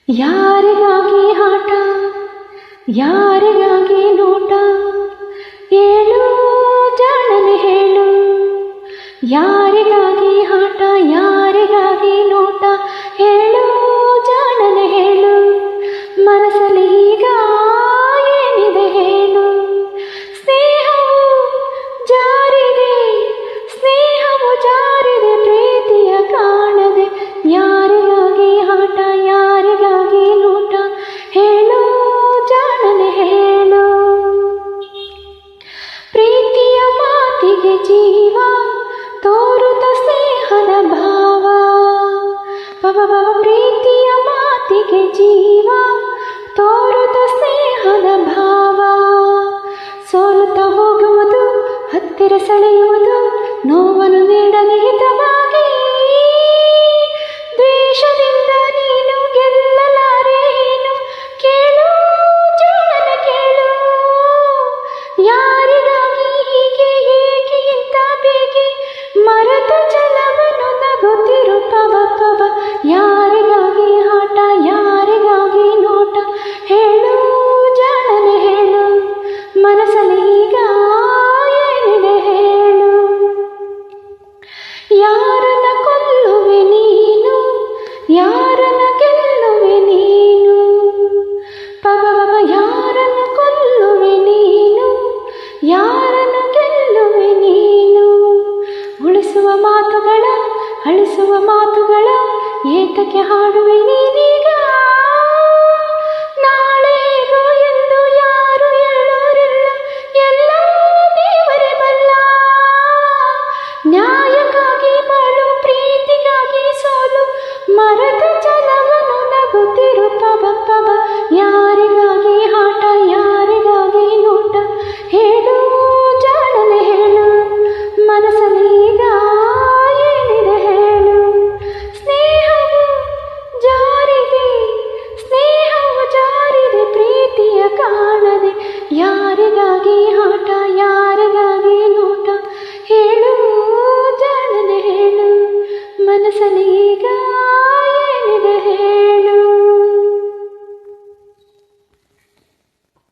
ಯಾರಿಗಾಗಿ ಆಟ, ಯಾರಿಗಾಗಿ ನೋಟ, ಹೇಳು ಜಾಣನೆ ಹೇಳು. ಯಾರಿಗಾಗಿ ಆಟ, ಯಾರಿಗಾಗಿ ನೋಟ, ಹೇಳು ಜಾಣನೆ ಹೇಳು. ಮನಸ್ಸಲ್ಲಿ ಈಗ ಏನಿದೆ ಹೇಳು. ಸ್ನೇಹವು ಜಾರಿದೆ, ಸ್ನೇಹವು ಜಾರಿದೆ, ಪ್ರೀತಿಯ ಕಾಣದೆ. ಯಾರಿಗಾಗಿ ಆಟ, ಯಾರಿಗಾಗಿ ನೋಟ, ಹೇಳು ಜಾಣನೆ ಹೇಳು. ಪ್ರೀತಿಯ ಮಾತಿಗೆ ಜೀವ ತೋರುತ್ತ ಸ್ನೇಹದ ಭಾವ. ಪ್ರೀತಿಯ ಮಾತಿಗೆ ಜೀವ ತೋರುತ್ತ ಸ್ನೇಹದ ಭಾವ. ಸೋಲುತ್ತಾ ಹೋಗುವುದು, ಹತ್ತಿರ ಸೆಳೆಯುವುದು, ನೋವನ್ನು ನೀಡಲಿ ಹಿತವಾಗಿ. ದ್ವೇಷದಿಂದ ನೀನು ಗೆಲ್ಲಲಾರೇನು, ಕೇಳು ಜಾಣನ ಕೇಳು. ಯಾರಿಗಾಗಿ ಹೀಗೆ ಏಕೆ ಇಂಥ ಬೇಗೆ, ಮರೆತ ಜಲವನ್ನು ನಗುತ್ತಿರು ಪವ ಪವ. ಯಾರಿಗಾಗಿ ಆಟ, ಯಾರಿಗಾಗಿ ನೋಟ, ಹೇಳು ಜಾಣನೆ ಹೇಳು. ಮನಸ್ಸಲ್ಲಿ ಈಗ ಏನಿದೆ ಹೇಳು. ಯಾರನ್ನ ಕೊಲ್ಲುವೆ ನೀನು, ಯಾರನ್ನ ಗೆಲ್ಲುವೆ ನೀನು. ಪವ ಯಾರನ್ನ ಕೊಲ್ಲುವೆ ನೀನು, ಯಾರನ್ನ ಗೆಲ್ಲುವೆ ನೀನು. ಉಳಿಸುವ ಮಾತುಗಳ, ಅಳಿಸುವ ಮಾತುಗಳ, ಏತಕ್ಕೆ ಹಾಡುವೆ ನೀನು.